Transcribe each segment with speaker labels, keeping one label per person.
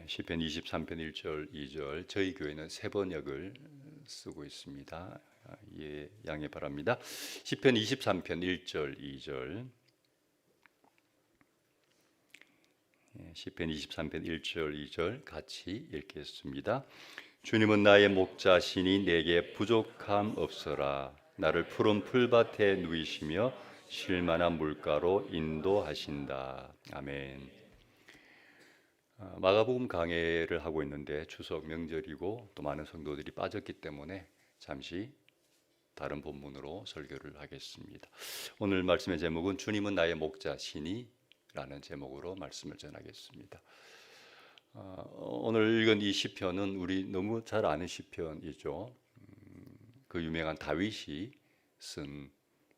Speaker 1: 시편 23편 1절 2절 저희 교회는 세 번역을 쓰고 있습니다. 이해 양해 바랍니다. 시편 23편 1절 2절 시편 23편 1절 2절 같이 읽겠습니다. 주님은 나의 목자시니 내게 부족함 없어라. 나를 푸른 풀밭에 누이시며 쉴 만한 물가로 인도하신다. 아멘. 마가복음 강해를 하고 있는데 추석 명절이고 또 많은 성도들이 빠졌기 때문에 잠시 다른 본문으로 설교를 하겠습니다. 오늘 말씀의 제목은 주님은 나의 목자시니 라는 제목으로 말씀을 전하겠습니다. 오늘 읽은 이 시편은 우리 너무 잘 아는 시편이죠. 그 유명한 다윗이 쓴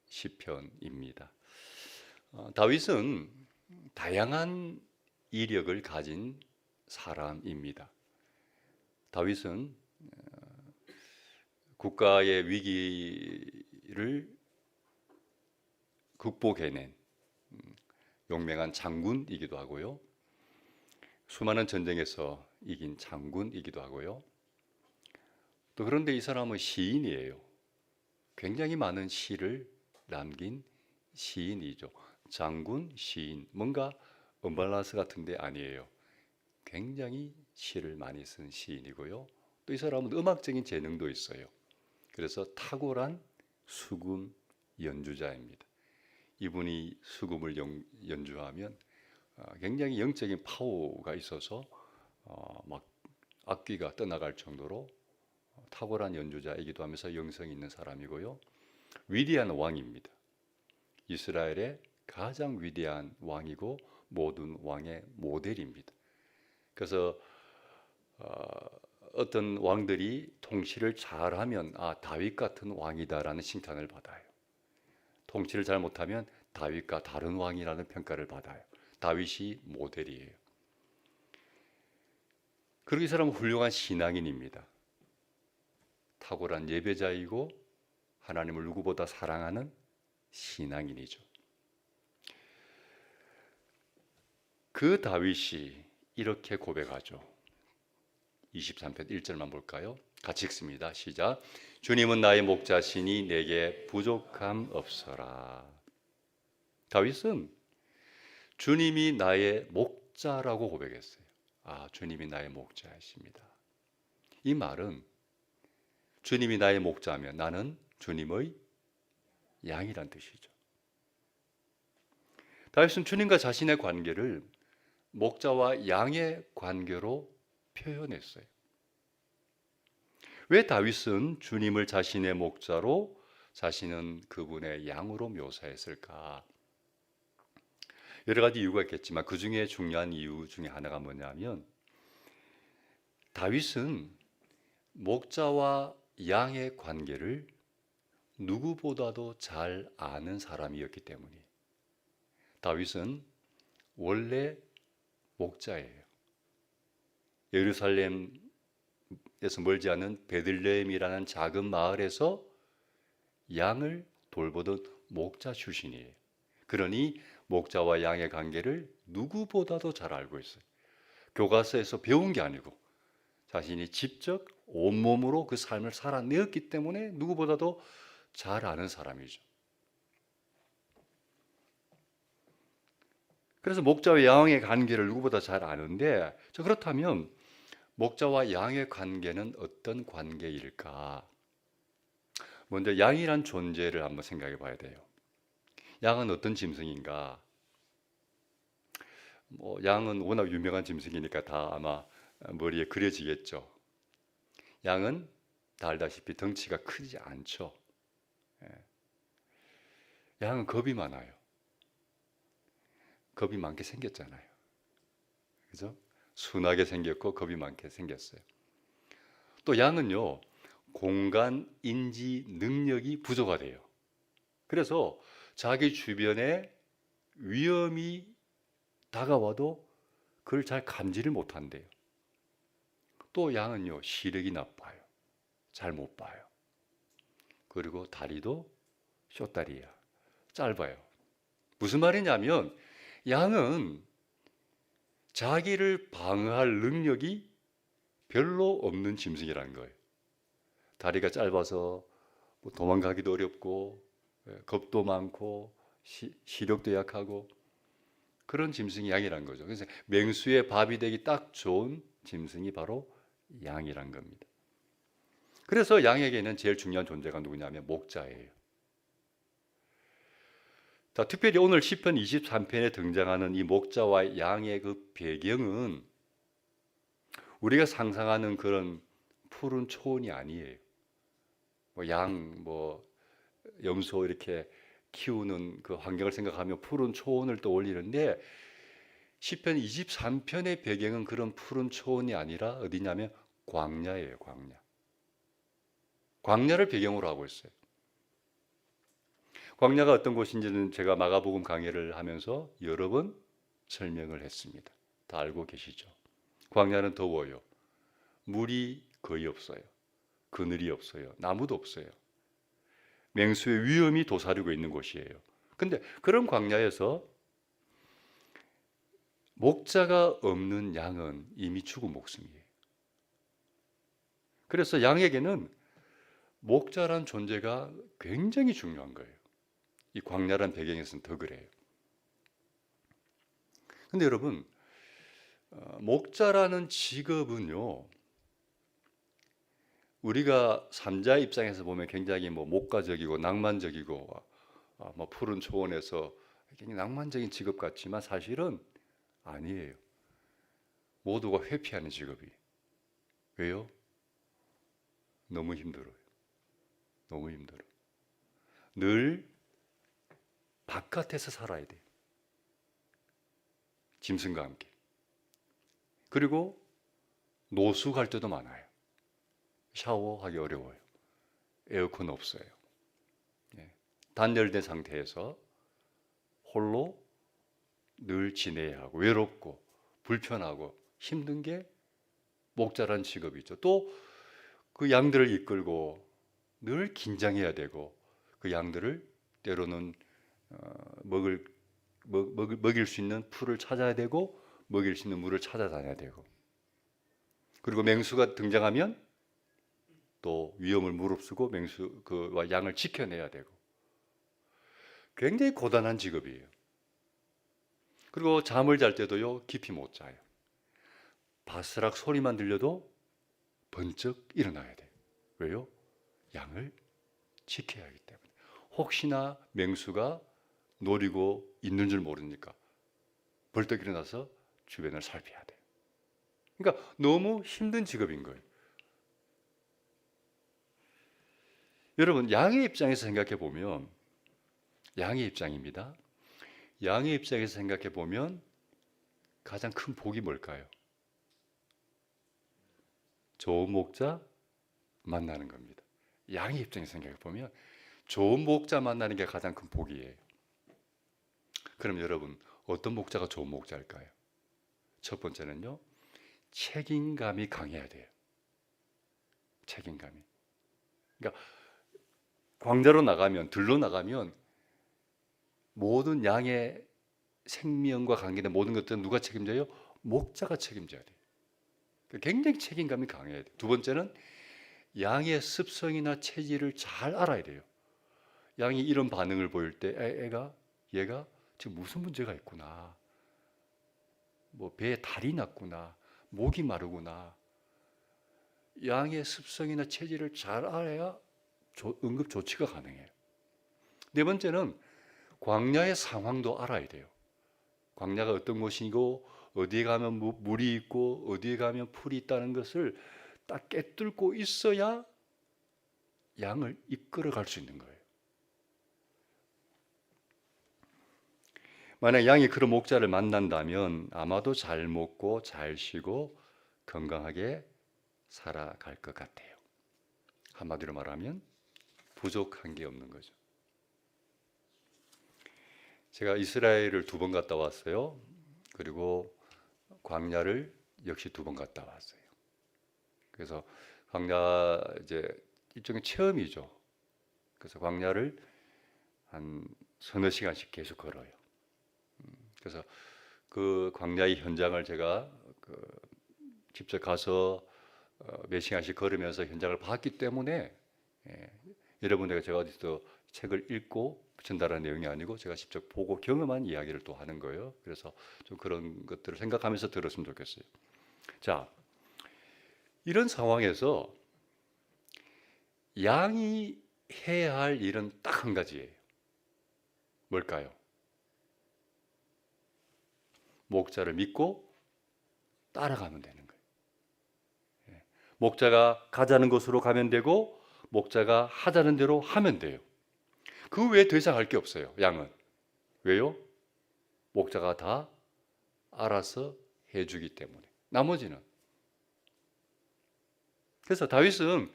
Speaker 1: 시편입니다. 다윗은 다양한 이력을 가진 사람입니다. 다윗은 국가의 위기를 극복해낸 용맹한 장군이기도 하고요. 수많은 전쟁에서 이긴 장군이기도 하고요. 또 그런데 이 사람은 시인이에요. 굉장히 많은 시를 남긴 시인이죠. 장군, 시인, 뭔가 언밸런스 같은데 아니에요. 굉장히 시를 많이 쓴 시인이고요. 또 이 사람은 음악적인 재능도 있어요. 그래서 탁월한 수금 연주자입니다. 이분이 수금을 연주하면 굉장히 영적인 파워가 있어서 막 악기가 떠나갈 정도로 탁월한 연주자이기도 하면서 영성이 있는 사람이고요. 위대한 왕입니다. 이스라엘의 가장 위대한 왕이고 모든 왕의 모델입니다. 그래서 어떤 왕들이 통치를 잘하면 다윗 같은 왕이다라는 칭찬을 받아요. 통치를 잘 못하면 다윗과 다른 왕이라는 평가를 받아요. 다윗이 모델이에요. 그리고 이 사람은 훌륭한 신앙인입니다. 탁월한 예배자이고 하나님을 누구보다 사랑하는 신앙인이죠. 그 다윗이 이렇게 고백하죠. 23편 1절만 볼까요? 같이 읽습니다. 시작. 주님은 나의 목자시니 내게 부족함 없어라. 다윗은 주님이 나의 목자라고 고백했어요. 주님이 나의 목자이십니다. 이 말은 주님이 나의 목자면 나는 주님의 양이란 뜻이죠. 다윗은 주님과 자신의 관계를 목자와 양의 관계로 표현했어요. 왜 다윗은 주님을 자신의 목자로 자신은 그분의 양으로 묘사했을까? 여러 가지 이유가 있겠지만 그 중에 중요한 이유 중에 하나가 뭐냐면 다윗은 목자와 양의 관계를 누구보다도 잘 아는 사람이었기 때문이에요. 다윗은 원래 목자예요. 예루살렘에서 멀지 않은 베들레헴이라는 작은 마을에서 양을 돌보던 목자 출신이에요. 그러니 목자와 양의 관계를 누구보다도 잘 알고 있어요. 교과서에서 배운 게 아니고 자신이 직접 온몸으로 그 삶을 살아내었기 때문에 누구보다도 잘 아는 사람이죠. 그래서 목자와 양의 관계를 누구보다 잘 아는데 그렇다면 목자와 양의 관계는 어떤 관계일까? 먼저 양이란 존재를 한번 생각해 봐야 돼요. 양은 어떤 짐승인가? 양은 워낙 유명한 짐승이니까 다 아마 머리에 그려지겠죠. 양은 다 알다시피 덩치가 크지 않죠. 양은 겁이 많아요. 겁이 많게 생겼잖아요. 그죠? 순하게 생겼고 겁이 많게 생겼어요. 또 양은요, 공간 인지 능력이 부족하대요. 그래서 자기 주변에 위험이 다가와도 그걸 잘 감지를 못한대요. 또 양은요, 시력이 나빠요. 잘 못 봐요. 그리고 다리도 숏다리야. 짧아요. 무슨 말이냐면 양은 자기를 방어할 능력이 별로 없는 짐승이라는 거예요. 다리가 짧아서 뭐 도망가기도 어렵고 겁도 많고 시력도 약하고 그런 짐승이 양이란 거죠. 그래서 맹수의 밥이 되기 딱 좋은 짐승이 바로 양이란 겁니다. 그래서 양에게는 제일 중요한 존재가 누구냐면 목자예요. 자, 특별히 오늘 시편 23편에 등장하는 이 목자와 양의 그 배경은 우리가 상상하는 그런 푸른 초원이 아니에요. 뭐 양, 뭐 염소 이렇게 키우는 그 환경을 생각하며 푸른 초원을 떠올리는데 시편 23편의 배경은 그런 푸른 초원이 아니라 어디냐면 광야예요, 광야. 광야를 배경으로 하고 있어요. 광야가 어떤 곳인지는 제가 마가복음 강해를 하면서 여러 번 설명을 했습니다. 다 알고 계시죠? 광야는 더워요. 물이 거의 없어요. 그늘이 없어요. 나무도 없어요. 맹수의 위험이 도사리고 있는 곳이에요. 근데 그런 광야에서 목자가 없는 양은 이미 죽은 목숨이에요. 그래서 양에게는 목자란 존재가 굉장히 중요한 거예요. 이 광야란 배경에서는 더 그래요. 근데 여러분, 목자라는 직업은요, 우리가 삼자의 입장에서 보면 굉장히 뭐 목가적이고 낭만적이고 뭐 푸른 초원에서 굉장히 낭만적인 직업 같지만 사실은 아니에요. 모두가 회피하는 직업이. 왜요? 너무 힘들어요. 너무 힘들어요. 늘 바깥에서 살아야 돼요. 짐승과 함께. 그리고 노숙할 때도 많아요. 샤워하기 어려워요. 에어컨 없어요. 단열된 상태에서 홀로 늘 지내야 하고 외롭고 불편하고 힘든 게 목자란 직업이죠. 또 그 양들을 이끌고 늘 긴장해야 되고 그 양들을 때로는 먹일 수 있는 풀을 찾아야 되고 먹일 수 있는 물을 찾아다녀야 되고 그리고 맹수가 등장하면 또 위험을 무릅쓰고 맹수 그와 양을 지켜내야 되고 굉장히 고단한 직업이에요. 그리고 잠을 잘 때도요 깊이 못 자요. 바스락 소리만 들려도 번쩍 일어나야 돼요. 왜요? 양을 지켜야 하기 때문에. 혹시나 맹수가 노리고 있는 줄 모르니까 벌떡 일어나서 주변을 살펴야 돼요. 그러니까 너무 힘든 직업인 거예요. 여러분, 양의 입장에서 생각해 보면 양의 입장입니다. 양의 입장에서 생각해 보면 가장 큰 복이 뭘까요? 좋은 목자 만나는 겁니다. 양의 입장에서 생각해 보면 좋은 목자 만나는 게 가장 큰 복이에요. 그럼 여러분, 어떤 목자가 좋은 목자일까요? 첫 번째는요, 책임감이 강해야 돼요. 책임감이. 그러니까 광자로 나가면, 들로 나가면 모든 양의 생명과 관계된 모든 것들은 누가 책임져요? 목자가 책임져야 돼요. 굉장히 책임감이 강해야 돼요. 두 번째는 양의 습성이나 체질을 잘 알아야 돼요. 양이 이런 반응을 보일 때 얘가 지금 무슨 문제가 있구나. 뭐 배에 달이 났구나. 목이 마르구나. 양의 습성이나 체질을 잘 알아야 응급 조치가 가능해요. 네 번째는 광야의 상황도 알아야 돼요. 광야가 어떤 곳이고 어디에 가면 물이 있고 어디에 가면 풀이 있다는 것을 딱 꿰뚫고 있어야 양을 이끌어 갈 수 있는 거예요. 만약 양이 그런 목자를 만난다면 아마도 잘 먹고 잘 쉬고 건강하게 살아갈 것 같아요. 한마디로 말하면 부족한 게 없는 거죠. 제가 이스라엘을 2번 갔다 왔어요. 그리고 광야를 역시 2번 갔다 왔어요. 그래서 광야 이제 일종의 체험이죠. 그래서 광야를 한 서너 시간씩 계속 걸어요. 그래서 그 광야의 현장을 제가 직접 가서 몇 시간씩 걸으면서 현장을 봤기 때문에 예, 여러분들과 제가 어디서 책을 읽고 전달한 내용이 아니고 제가 직접 보고 경험한 이야기를 또 하는 거예요. 그래서 좀 그런 것들을 생각하면서 들었으면 좋겠어요. 자, 이런 상황에서 양이 해야 할 일은 딱 한 가지예요. 뭘까요? 목자를 믿고 따라가면 되는 거예요. 목자가 가자는 곳으로 가면 되고 목자가 하자는 대로 하면 돼요. 그 외에 더 이상 할 게 없어요. 양은. 왜요? 목자가 다 알아서 해주기 때문에. 나머지는. 그래서 다윗은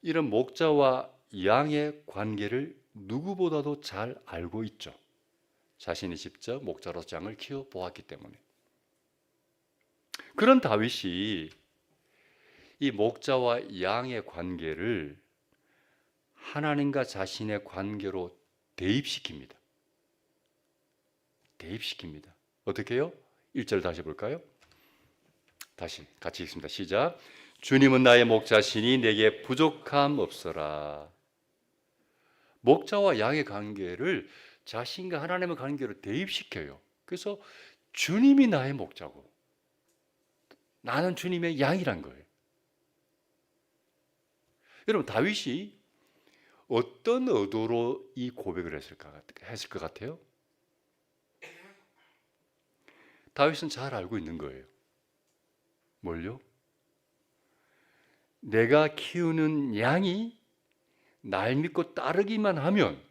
Speaker 1: 이런 목자와 양의 관계를 누구보다도 잘 알고 있죠. 자신이 직접 목자로서 양을 키워 보았기 때문에. 그런 다윗이 이 목자와 양의 관계를 하나님과 자신의 관계로 대입시킵니다. 대입시킵니다. 어떻게 해요? 1절 다시 볼까요? 다시 같이 읽습니다. 시작. 주님은 나의 목자시니 내게 부족함 없어라. 목자와 양의 관계를 자신과 하나님의 관계로 대입시켜요. 그래서 주님이 나의 목자고 나는 주님의 양이란 거예요. 여러분 다윗이 어떤 의도로 이 고백을 했을 것 같아요? 다윗은 잘 알고 있는 거예요. 뭘요? 내가 키우는 양이 날 믿고 따르기만 하면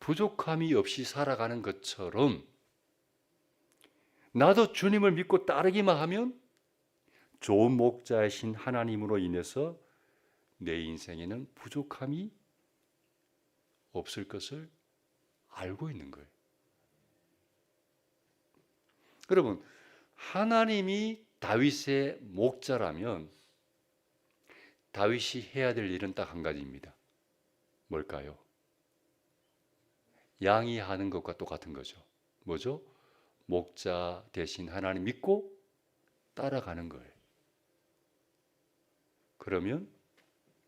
Speaker 1: 부족함이 없이 살아가는 것처럼 나도 주님을 믿고 따르기만 하면 좋은 목자이신 하나님으로 인해서 내 인생에는 부족함이 없을 것을 알고 있는 거예요. 여러분, 하나님이 다윗의 목자라면 다윗이 해야 될 일은 딱 한 가지입니다. 뭘까요? 양이 하는 것과 똑같은 거죠. 뭐죠? 목자 대신 하나님 믿고 따라가는 거예요. 그러면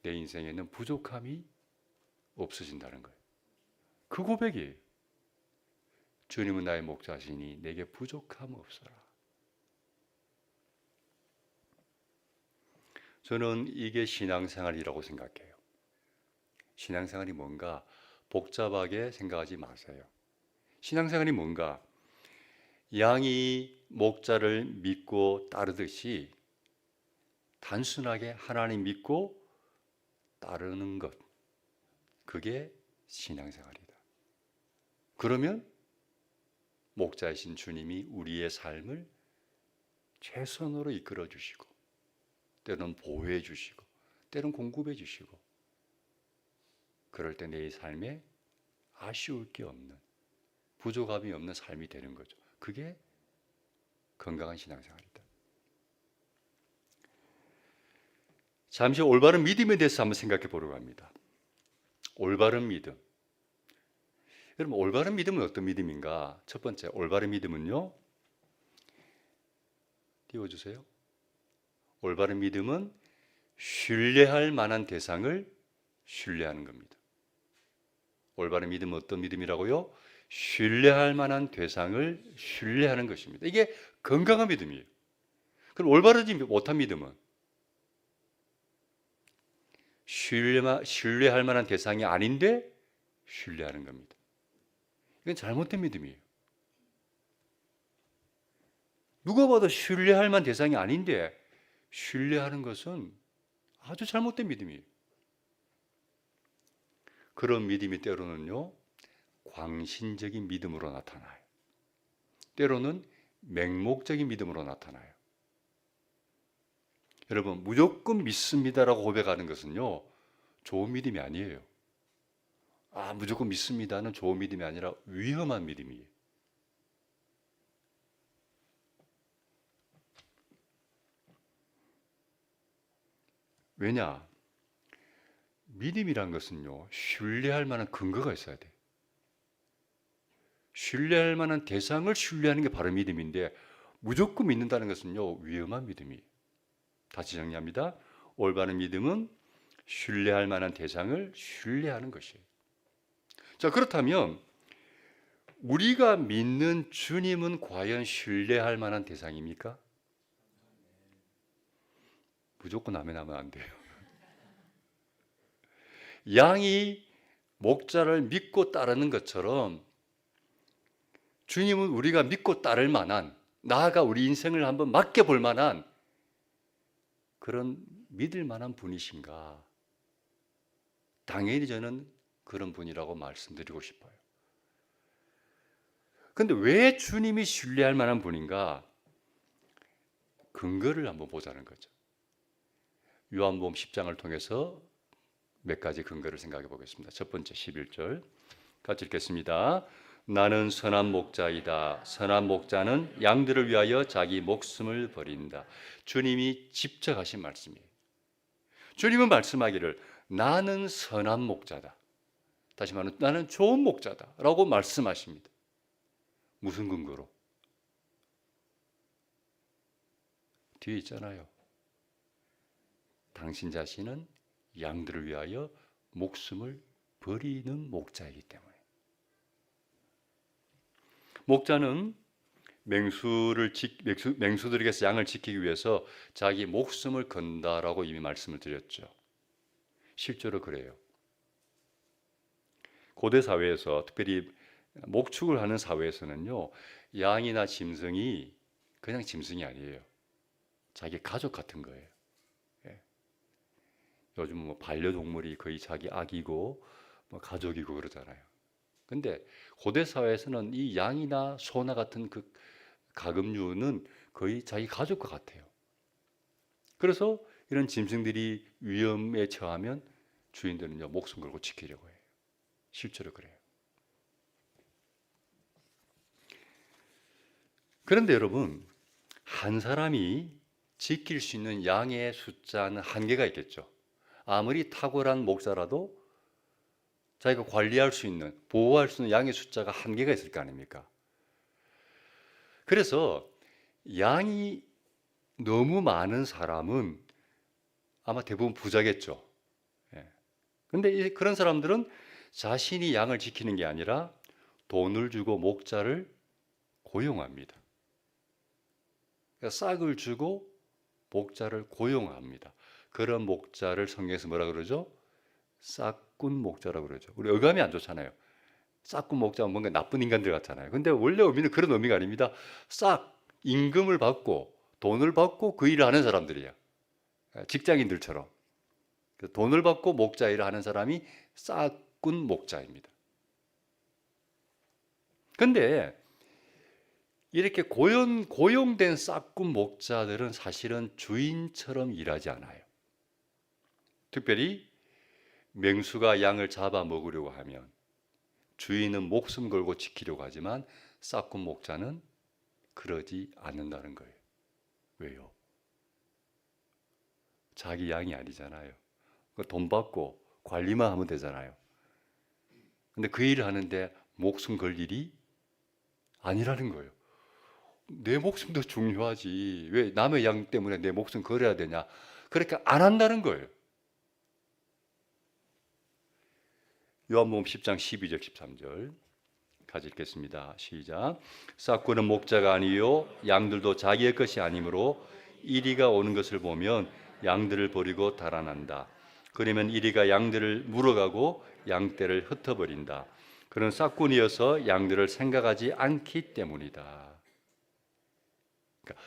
Speaker 1: 내 인생에는 부족함이 없어진다는 거예요. 그 고백이에요. 주님은 나의 목자시니 내게 부족함 없어라. 저는 이게 신앙생활이라고 생각해요. 신앙생활이 뭔가 복잡하게 생각하지 마세요. 신앙생활이 뭔가 양이 목자를 믿고 따르듯이 단순하게 하나님 믿고 따르는 것, 그게 신앙생활이다. 그러면 목자이신 주님이 우리의 삶을 최선으로 이끌어 주시고 때로는 보호해 주시고 때로는 공급해 주시고 그럴 때 내 삶에 아쉬울 게 없는 부족함이 없는 삶이 되는 거죠. 그게 건강한 신앙생활이다. 잠시 올바른 믿음에 대해서 한번 생각해 보려고 합니다. 올바른 믿음. 여러분 올바른 믿음은 어떤 믿음인가? 첫 번째 올바른 믿음은요. 띄워주세요. 올바른 믿음은 신뢰할 만한 대상을 신뢰하는 겁니다. 올바른 믿음은 어떤 믿음이라고요? 신뢰할 만한 대상을 신뢰하는 것입니다. 이게 건강한 믿음이에요. 그럼 올바르지 못한 믿음은 신뢰할 만한 대상이 아닌데 신뢰하는 겁니다. 이건 잘못된 믿음이에요. 누가 봐도 신뢰할 만한 대상이 아닌데 신뢰하는 것은 아주 잘못된 믿음이에요. 그런 믿음이 때로는요, 광신적인 믿음으로 나타나요. 때로는 맹목적인 믿음으로 나타나요. 여러분, 무조건 믿습니다라고 고백하는 것은요, 좋은 믿음이 아니에요. 무조건 믿습니다는 좋은 믿음이 아니라 위험한 믿음이에요. 왜냐? 믿음이란 것은요, 신뢰할 만한 근거가 있어야 돼요. 신뢰할 만한 대상을 신뢰하는 게 바로 믿음인데 무조건 믿는다는 것은요, 위험한 믿음이에요. 다시 정리합니다. 올바른 믿음은 신뢰할 만한 대상을 신뢰하는 것이에요. 자, 그렇다면 우리가 믿는 주님은 과연 신뢰할 만한 대상입니까? 무조건 아멘 하면 안 돼요. 양이 목자를 믿고 따르는 것처럼 주님은 우리가 믿고 따를 만한, 나아가 우리 인생을 한번 맡겨볼 만한 그런 믿을 만한 분이신가? 당연히 저는 그런 분이라고 말씀드리고 싶어요. 근데 왜 주님이 신뢰할 만한 분인가? 근거를 한번 보자는 거죠. 요한복음 10장을 통해서 몇 가지 근거를 생각해 보겠습니다. 첫 번째 11절 같이 읽겠습니다. 나는 선한 목자이다. 선한 목자는 양들을 위하여 자기 목숨을 버린다. 주님이 직접 하신 말씀이에요. 주님은 말씀하기를 나는 선한 목자다. 다시 말하면 나는 좋은 목자다 라고 말씀하십니다. 무슨 근거로? 뒤에 있잖아요. 당신 자신은 양들을 위하여 목숨을 버리는 목자이기 때문에. 목자는 맹수들에게서 양을 지키기 위해서 자기 목숨을 건다라고 이미 말씀을 드렸죠. 실제로 그래요. 고대 사회에서 특별히 목축을 하는 사회에서는요, 양이나 짐승이 그냥 짐승이 아니에요. 자기 가족 같은 거예요. 예. 요즘 뭐 반려동물이 거의 자기 아기고 뭐 가족이고 그러잖아요. 근데 고대 사회에서는 이 양이나 소나 같은 그 가금류는 거의 자기 가족과 같아요. 그래서 이런 짐승들이 위험에 처하면 주인들은요, 목숨 걸고 지키려고 해요. 실제로 그래요. 그런데 여러분, 한 사람이 지킬 수 있는 양의 숫자는 한계가 있겠죠. 아무리 탁월한 목자라도 자기가 관리할 수 있는, 보호할 수 있는 양의 숫자가 한계가 있을 거 아닙니까? 그래서 양이 너무 많은 사람은 아마 대부분 부자겠죠. 그런데 그런 사람들은 자신이 양을 지키는 게 아니라 돈을 주고 목자를 고용합니다. 그러니까 싹을 주고 목자를 고용합니다. 그런 목자를 성경에서 뭐라 그러죠? 싹꾼 목자라고 그러죠. 우리 어감이 안 좋잖아요. 싹꾼 목자는 뭔가 나쁜 인간들 같잖아요. 근데 원래 의미는 그런 의미가 아닙니다. 싹, 임금을 받고 돈을 받고 그 일을 하는 사람들이에요. 직장인들처럼. 돈을 받고 목자 일을 하는 사람이 싹꾼 목자입니다. 근데 이렇게 고용된 싹꾼 목자들은 사실은 주인처럼 일하지 않아요. 특별히 맹수가 양을 잡아 먹으려고 하면 주인은 목숨 걸고 지키려고 하지만 싹꾼 목자는 그러지 않는다는 거예요. 왜요? 자기 양이 아니잖아요. 돈 받고 관리만 하면 되잖아요. 근데 그 일을 하는데 목숨 걸 일이 아니라는 거예요. 내 목숨도 중요하지. 왜 남의 양 때문에 내 목숨 걸어야 되냐. 그렇게 안 한다는 거예요. 요한복음 10장 12절 13절 같이 읽겠습니다. 시작. 싹꾼은 목자가 아니요 양들도 자기의 것이 아니므로 이리가 오는 것을 보면 양들을 버리고 달아난다. 그러면 이리가 양들을 물어가고 양떼를 흩어버린다. 그는 싹꾼이어서 양들을 생각하지 않기 때문이다. 그러니까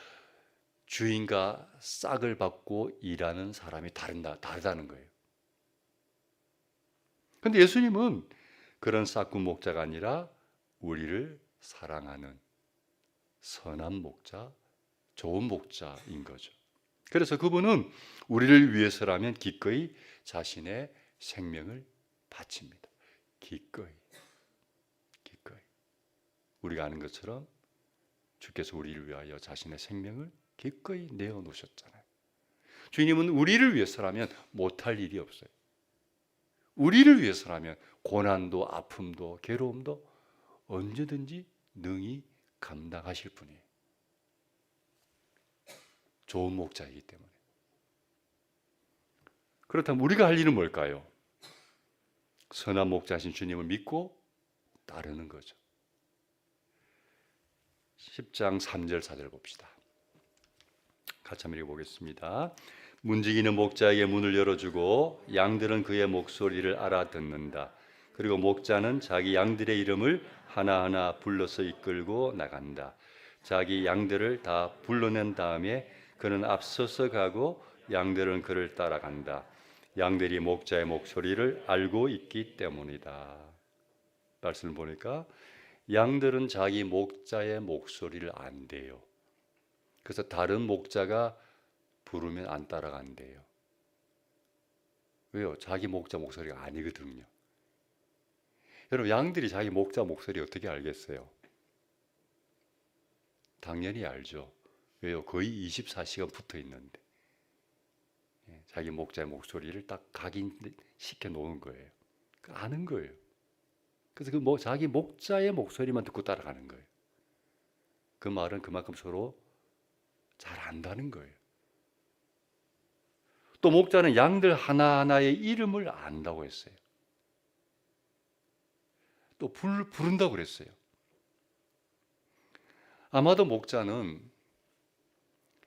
Speaker 1: 주인과 싹을 받고 일하는 사람이 다르다는 거예요. 그런데 예수님은 그런 싹꾼 목자가 아니라 우리를 사랑하는 선한 목자, 좋은 목자인 거죠. 그래서 그분은 우리를 위해서라면 기꺼이 자신의 생명을 바칩니다. 기꺼이. 우리가 아는 것처럼 주께서 우리를 위하여 자신의 생명을 기꺼이 내어놓으셨잖아요. 주님은 우리를 위해서라면 못할 일이 없어요. 우리를 위해서라면 고난도 아픔도 괴로움도 언제든지 능히 감당하실 분이에요. 좋은 목자이기 때문에. 그렇다면 우리가 할 일은 뭘까요? 선한 목자신 주님을 믿고 따르는 거죠. 10장 3절 4절 봅시다. 같이 한번 읽어보겠습니다. 문지기는 목자에게 문을 열어주고 양들은 그의 목소리를 알아듣는다. 그리고 목자는 자기 양들의 이름을 하나하나 불러서 이끌고 나간다. 자기 양들을 다 불러낸 다음에 그는 앞서서 가고 양들은 그를 따라간다. 양들이 목자의 목소리를 알고 있기 때문이다. 말씀을 보니까 양들은 자기 목자의 목소리를 안대요. 그래서 다른 목자가 부르면 안 따라간대요. 왜요? 자기 목자 목소리가 아니거든요. 여러분, 양들이 자기 목자 목소리 어떻게 알겠어요? 당연히 알죠. 왜요? 거의 24시간 붙어 있는데. 자기 목자의 목소리를 딱 각인시켜 놓은 거예요. 아는 거예요. 그래서 자기 목자의 목소리만 듣고 따라가는 거예요. 그 말은 그만큼 서로 잘 안다는 거예요. 또 목자는 양들 하나하나의 이름을 안다고 했어요. 또 부른다고 그랬어요. 아마도 목자는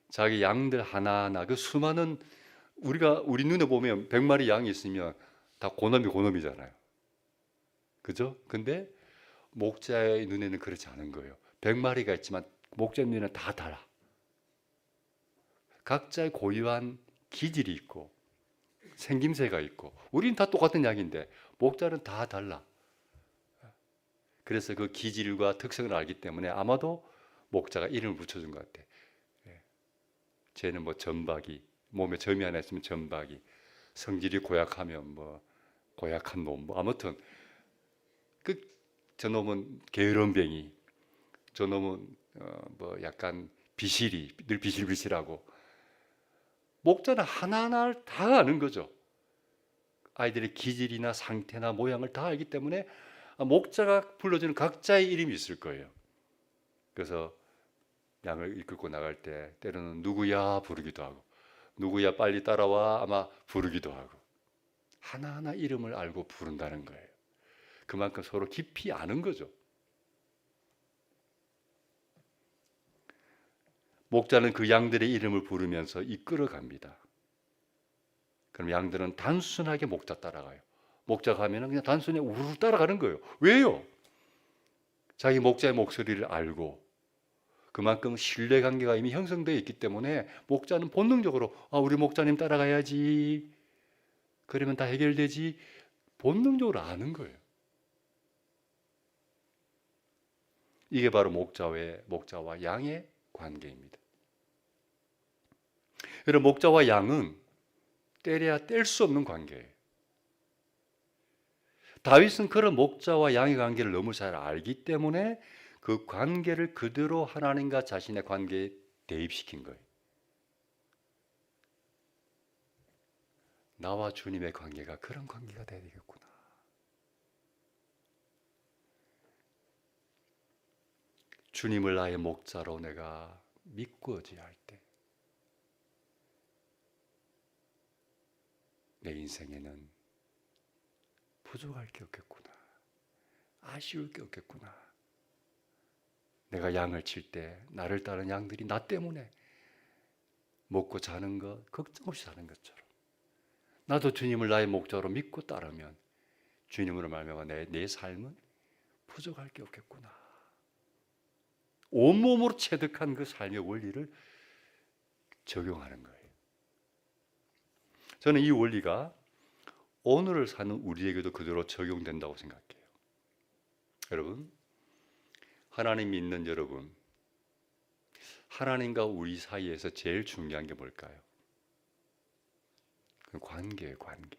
Speaker 1: 자기 양들 하나하나, 그 수많은, 우리 눈에 보면 100마리 양이 있으면 다 고놈이잖아요. 그죠? 근데 목자의 눈에는 그렇지 않은 거예요. 100마리가 있지만 목자의 눈에는 다 달라. 각자의 고유한 기질이 있고 생김새가 있고, 우리는 다 똑같은 양인데 목자는 다 달라. 그래서 그 기질과 특성을 알기 때문에 아마도 목자가 이름을 붙여준 것 같아. 쟤는 뭐 점박이, 몸에 점이 하나 있으면 점박이, 성질이 고약하면 뭐 고약한 놈, 뭐 아무튼 저놈은 게으름뱅이, 저놈은 뭐 약간 비실이, 늘 비실비실하고. 목자는 하나하나를 다 아는 거죠. 아이들의 기질이나 상태나 모양을 다 알기 때문에 목자가 불러주는 각자의 이름이 있을 거예요. 그래서 양을 이끌고 나갈 때 때로는 누구야 부르기도 하고, 누구야 빨리 따라와 아마 부르기도 하고, 하나하나 이름을 알고 부른다는 거예요. 그만큼 서로 깊이 아는 거죠. 목자는 그 양들의 이름을 부르면서 이끌어 갑니다. 그럼 양들은 단순하게 목자 따라가요. 목자 가면은 그냥 단순히 우르르 따라가는 거예요. 왜요? 자기 목자의 목소리를 알고 그만큼 신뢰 관계가 이미 형성되어 있기 때문에 목자는 본능적으로 우리 목자님 따라가야지, 그러면 다 해결되지, 본능적으로 아는 거예요. 이게 바로 목자와 양의 관계입니다. 여러분, 목자와 양은 떼려야 뗄 수 없는 관계예요. 다윗은 그런 목자와 양의 관계를 너무 잘 알기 때문에 그 관계를 그대로 하나님과 자신의 관계에 대입시킨 거예요. 나와 주님의 관계가 그런 관계가 돼야 되겠구나. 주님을 나의 목자로 내가 믿고 의지할 때 내 인생에는 부족할 게 없겠구나. 아쉬울 게 없겠구나. 내가 양을 칠 때 나를 따르는 양들이 나 때문에 먹고 자는 것 걱정 없이 사는 것처럼, 나도 주님을 나의 목자로 믿고 따르면 주님으로 말미암아 내 삶은 부족할 게 없겠구나. 온몸으로 체득한 그 삶의 원리를 적용하는 거예요. 저는 이 원리가 오늘을 사는 우리에게도 그대로 적용된다고 생각해요. 여러분, 하나님 믿는 여러분, 하나님과 우리 사이에서 제일 중요한 게 뭘까요? 그 관계예요, 관계.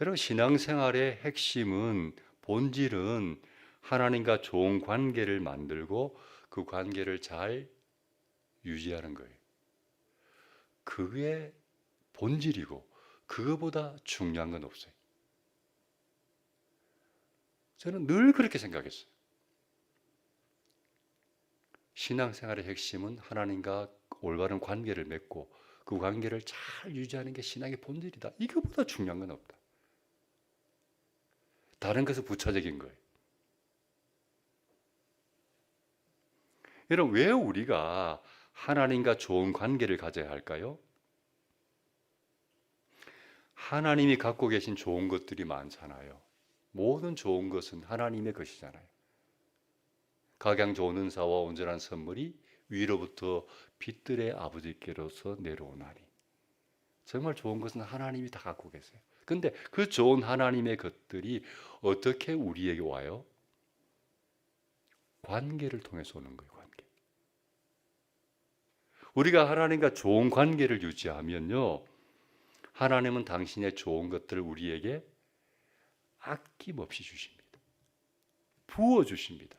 Speaker 1: 여러분, 신앙생활의 핵심은, 본질은 하나님과 좋은 관계를 만들고 그 관계를 잘 유지하는 거예요. 그게 본질이고 그거보다 중요한 건 없어요. 저는 늘 그렇게 생각했어요. 신앙생활의 핵심은 하나님과 올바른 관계를 맺고 그 관계를 잘 유지하는 게 신앙의 본질이다. 이거보다 중요한 건 없다. 다른 것은 부차적인 거예요. 여러분, 왜 우리가 하나님과 좋은 관계를 가져야 할까요? 하나님이 갖고 계신 좋은 것들이 많잖아요. 모든 좋은 것은 하나님의 것이잖아요. 각양 좋은 은사와 온전한 선물이 위로부터 빛들의 아버지께로서 내려오나니. 정말 좋은 것은 하나님이 다 갖고 계세요. 근데 그 좋은 하나님의 것들이 어떻게 우리에게 와요? 관계를 통해서 오는 거예요. 관계. 우리가 하나님과 좋은 관계를 유지하면요, 하나님은 당신의 좋은 것들을 우리에게 아낌없이 주십니다. 부어주십니다.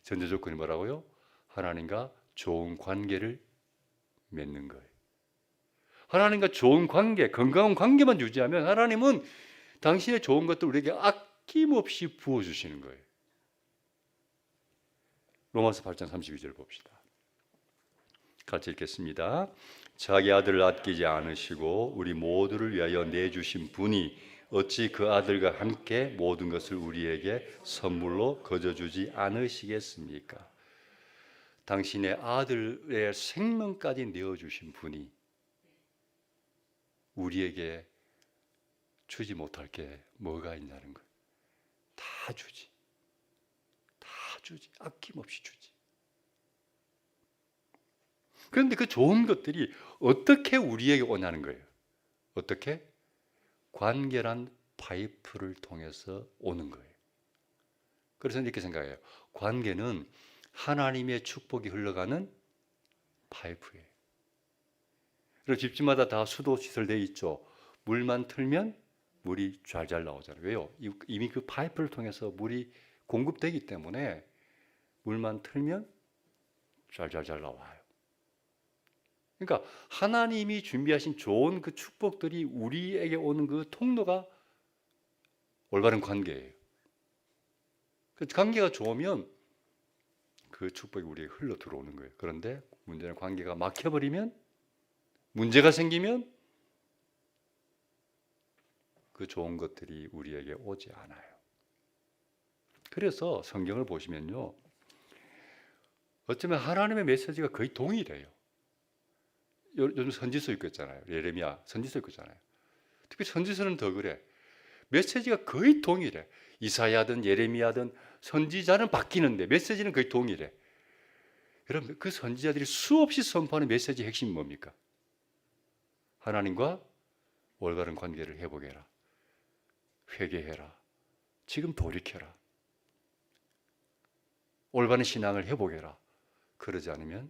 Speaker 1: 전제 조건이 뭐라고요? 하나님과 좋은 관계를 맺는 거예요. 하나님과 좋은 관계, 건강한 관계만 유지하면 하나님은 당신의 좋은 것들 우리에게 아낌없이 부어주시는 거예요. 로마서 8장 32절 봅시다. 같이 읽겠습니다. 자기 아들을 아끼지 않으시고 우리 모두를 위하여 내주신 분이 어찌 그 아들과 함께 모든 것을 우리에게 선물로 거저주지 않으시겠습니까? 당신의 아들의 생명까지 내어주신 분이 우리에게 주지 못할 게 뭐가 있냐는 거예요. 다 주지. 다 주지. 아낌없이 주지. 그런데 그 좋은 것들이 어떻게 우리에게 오냐는 거예요. 어떻게? 관계란 파이프를 통해서 오는 거예요. 그래서 이렇게 생각해요. 관계는 하나님의 축복이 흘러가는 파이프예요. 그리고 집집마다 다 수도 시설되어 있죠. 물만 틀면 물이 잘 나오잖아요. 왜요? 이미 그 파이프를 통해서 물이 공급되기 때문에 물만 틀면 잘 나와요. 그러니까 하나님이 준비하신 좋은 그 축복들이 우리에게 오는 그 통로가 올바른 관계예요. 그 관계가 좋으면 그 축복이 우리에게 흘러 들어오는 거예요. 그런데 문제는 관계가 막혀버리면, 문제가 생기면 그 좋은 것들이 우리에게 오지 않아요. 그래서 성경을 보시면요, 어쩌면 하나님의 메시지가 거의 동일해요. 요즘 선지서 읽고 있잖아요. 예레미야 선지서 읽고 있잖아요. 특히 선지서는 더 그래. 메시지가 거의 동일해. 이사야든 예레미야든 선지자는 바뀌는데 메시지는 거의 동일해. 여러분, 그 선지자들이 수없이 선포하는 메시지의 핵심이 뭡니까? 하나님과 올바른 관계를 회복해라. 회개해라. 지금 돌이켜라. 올바른 신앙을 회복해라. 그러지 않으면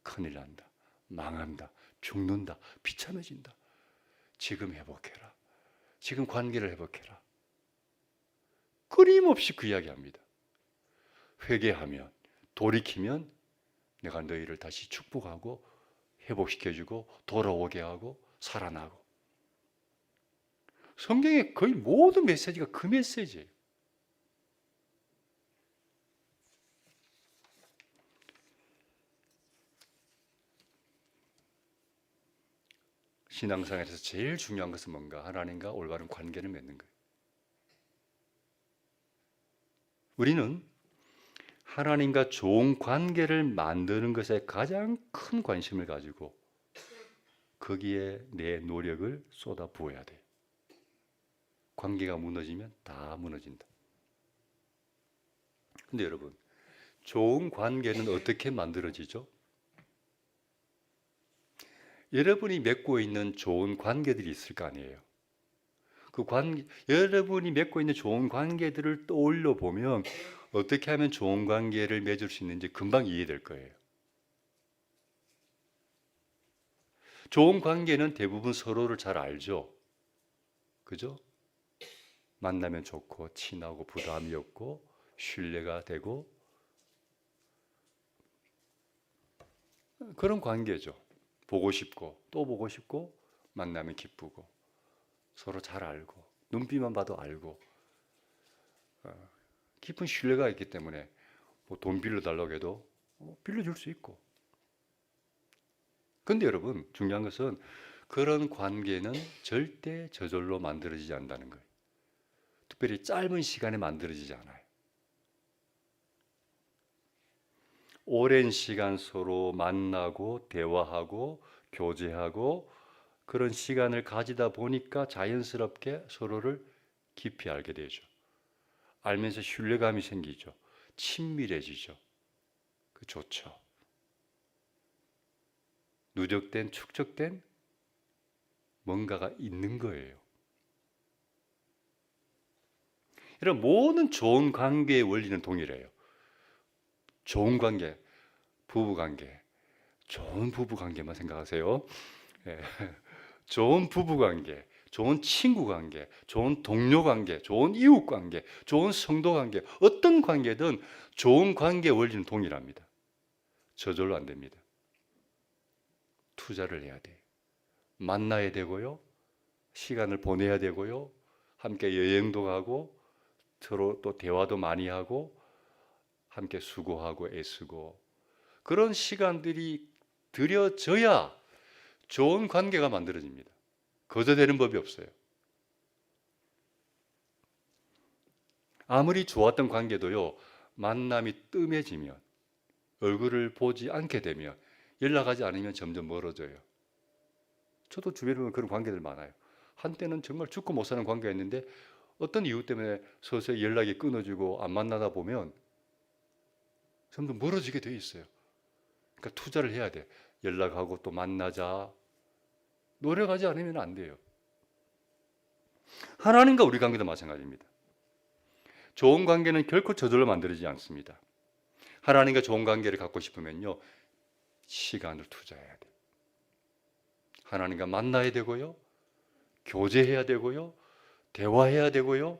Speaker 1: 큰일 난다. 망한다. 죽는다. 비참해진다. 지금 회복해라. 지금 관계를 회복해라. 끊임없이 그 이야기합니다. 회개하면, 돌이키면 내가 너희를 다시 축복하고 회복시켜주고 돌아오게 하고 살아나고. 성경의 거의 모든 메시지가 그 메시지예요. 신앙생활에서 제일 중요한 것은 뭔가? 하나님과 올바른 관계를 맺는 거예요. 우리는 하나님과 좋은 관계를 만드는 것에 가장 큰 관심을 가지고 거기에 내 노력을 쏟아 부어야 돼요. 관계가 무너지면 다 무너진다. 근데 여러분, 좋은 관계는 어떻게 만들어지죠? 여러분이 맺고 있는 좋은 관계들이 있을 거 아니에요. 여러분이 맺고 있는 좋은 관계들을 떠올려 보면 어떻게 하면 좋은 관계를 맺을 수 있는지 금방 이해될 거예요. 좋은 관계는 대부분 서로를 잘 알죠. 그죠? 만나면 좋고 친하고 부담이 없고 신뢰가 되고 그런 관계죠. 보고 싶고 또 보고 싶고 만나면 기쁘고 서로 잘 알고 눈빛만 봐도 알고 깊은 신뢰가 있기 때문에 뭐 돈 빌려달라고 해도 빌려줄 수 있고. 근데 여러분, 중요한 것은 그런 관계는 절대 저절로 만들어지지 않는다는 거예요. 특별히 짧은 시간에 만들어지지 않아요. 오랜 시간 서로 만나고 대화하고 교제하고 그런 시간을 가지다 보니까 자연스럽게 서로를 깊이 알게 되죠. 알면서 신뢰감이 생기죠. 친밀해지죠. 그 좋죠. 누적된, 축적된 뭔가가 있는 거예요. 이런 모든 좋은 관계의 원리는 동일해요. 좋은 관계, 부부 관계, 좋은 부부 관계만 생각하세요. 예. 좋은 부부 관계, 좋은 친구 관계, 좋은 동료 관계, 좋은 이웃 관계, 좋은 성도 관계, 어떤 관계든 좋은 관계의 원리는 동일합니다. 저절로 안 됩니다. 투자를 해야 돼요. 만나야 되고요. 시간을 보내야 되고요. 함께 여행도 가고 서로 또 대화도 많이 하고 함께 수고하고 애쓰고 그런 시간들이 들여져야 좋은 관계가 만들어집니다. 거저되는 법이 없어요. 아무리 좋았던 관계도요, 만남이 뜸해지면 얼굴을 보지 않게 되면 연락하지 않으면 점점 멀어져요. 저도 주변에 보면 그런 관계들 많아요. 한때는 정말 죽고 못 사는 관계가 있는데 어떤 이유 때문에 서서히 연락이 끊어지고 안 만나다 보면 점점 멀어지게 돼 있어요. 그러니까 투자를 해야 돼. 연락하고 또 만나자. 노력하지 않으면 안 돼요. 하나님과 우리 관계도 마찬가지입니다. 좋은 관계는 결코 저절로 만들어지지 않습니다. 하나님과 좋은 관계를 갖고 싶으면요, 시간을 투자해야 돼요. 하나님과 만나야 되고요, 교제해야 되고요, 대화해야 되고요.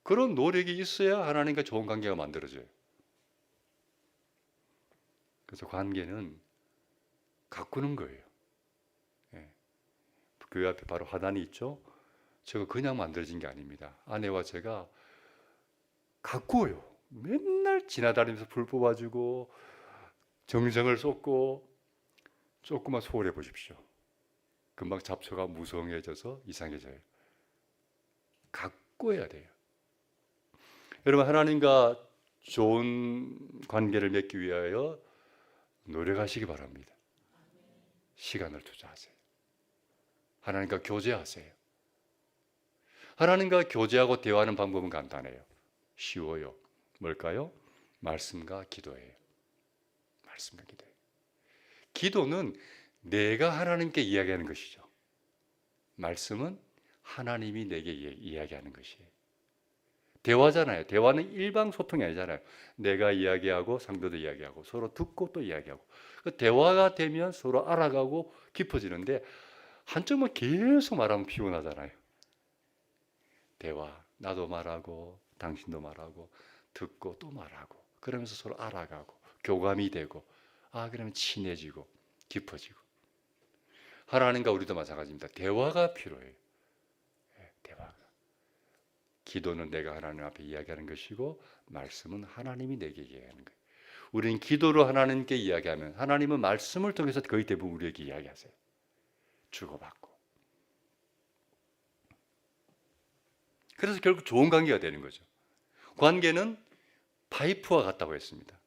Speaker 1: 그런 노력이 있어야 하나님과 좋은 관계가 만들어져요. 그래서 관계는 가꾸는 거예요. 그 앞에 바로 화단이 있죠. 저거 그냥 만들어진 게 아닙니다. 아내와 제가 가꾸어요. 맨날 지나다니면서 불 뽑아주고 정성을 쏟고 조금만 소홀해 보십시오. 금방 잡초가 무성해져서 이상해져요. 가꾸어야 돼요. 여러분, 하나님과 좋은 관계를 맺기 위하여 노력하시기 바랍니다. 시간을 투자하세요. 하나님과 교제하세요. 하나님과 교제하고 대화하는 방법은 간단해요. 쉬워요. 뭘까요? 말씀과 기도예요. 말씀과 기도예요. 기도는 내가 하나님께 이야기하는 것이죠. 말씀은 하나님이 내게 이야기하는 것이에요. 대화잖아요. 대화는 일방 소통이 아니잖아요. 내가 이야기하고 상대도 이야기하고 서로 듣고 또 이야기하고. 대화가 되면 서로 알아가고 깊어지는데 한쪽만 계속 말하면 피곤하잖아요. 대화, 나도 말하고 당신도 말하고 듣고 또 말하고 그러면서 서로 알아가고 교감이 되고 그러면 친해지고 깊어지고. 하나님과 우리도 마찬가지입니다. 대화가 필요해요. 대화가. 기도는 내가 하나님 앞에 이야기하는 것이고 말씀은 하나님이 내게 이야기하는 거예요. 우리는 기도로 하나님께 이야기하면 하나님은 말씀을 통해서 거의 대부분 우리에게 이야기하세요. 주고받고. 그래서 결국 좋은 관계가 되는 거죠. 관계는 파이프와 같다고 했습니다.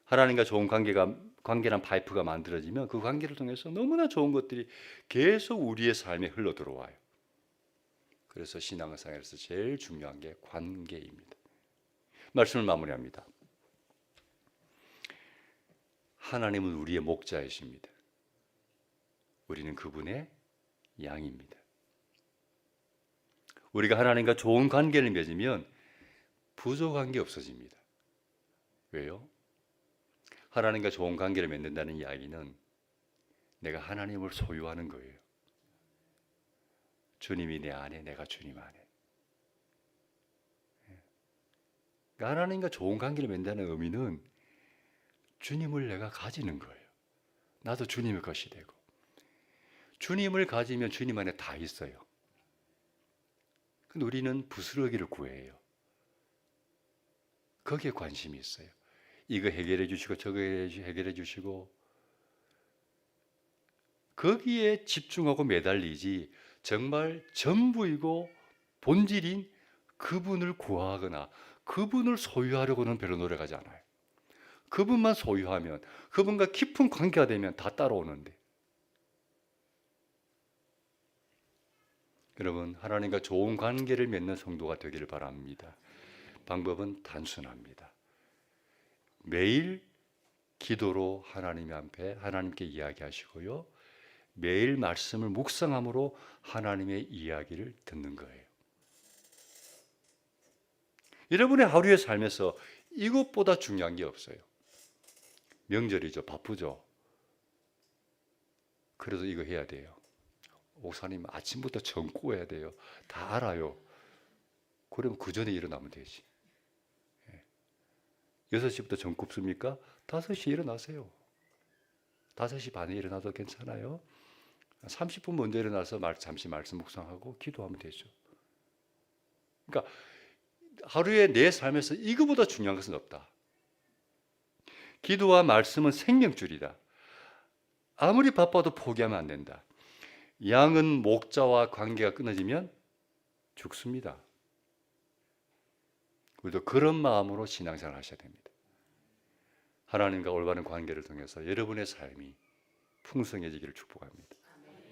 Speaker 1: 하나님과 좋은 관계란 파이프가 만들어지면 그 관계를 통해서 너무나 좋은 것들이 계속 우리의 삶에 흘러 들어와요. 그래서 신앙생활에서 제일 중요한 게 관계입니다. 말씀을 마무리합니다. 하나님은 우리의 목자이십니다. 우리는 그분의 양입니다. 우리가 하나님과 좋은 관계를 맺으면 부족한 게 없어집니다. 왜요? 하나님과 좋은 관계를 맺는다는 이야기는 내가 하나님을 소유하는 거예요. 주님이 내 안에, 내가 주님 안에. 그러니까 하나님과 좋은 관계를 맺는다는 의미는 주님을 내가 가지는 거예요. 나도 주님의 것이 되고. 주님을 가지면 주님 안에 다 있어요. 근데 우리는 부스러기를 구해요. 거기에 관심이 있어요. 이거 해결해 주시고 저거 해결해 주시고 거기에 집중하고 매달리지 정말 전부이고 본질인 그분을 구하거나 그분을 소유하려고는 별로 노력하지 않아요. 그분만 소유하면 그분과 깊은 관계가 되면 다 따라오는데 여러분 하나님과 좋은 관계를 맺는 성도가 되기를 바랍니다. 방법은 단순합니다. 매일 기도로 하나님 앞에 하나님께 이야기하시고요. 매일 말씀을 묵상함으로 하나님의 이야기를 듣는 거예요. 여러분의 하루의 삶에서 이것보다 중요한 게 없어요. 명절이죠. 바쁘죠. 그래도 이거 해야 돼요. 목사님 아침부터 전구 해야 돼요. 다 알아요. 그러면 그 전에 일어나면 되지. 6시부터 전 굽습니까? 5시에 일어나세요. 5시 반에 일어나도 괜찮아요. 30분 먼저 일어나서 잠시 말씀 묵상하고 기도하면 되죠. 그러니까 하루에 내 삶에서 이거보다 중요한 것은 없다. 기도와 말씀은 생명줄이다. 아무리 바빠도 포기하면 안 된다. 양은 목자와 관계가 끊어지면 죽습니다. 우리도 그런 마음으로 신앙생활을 하셔야 됩니다. 하나님과 올바른 관계를 통해서 여러분의 삶이 풍성해지기를 축복합니다.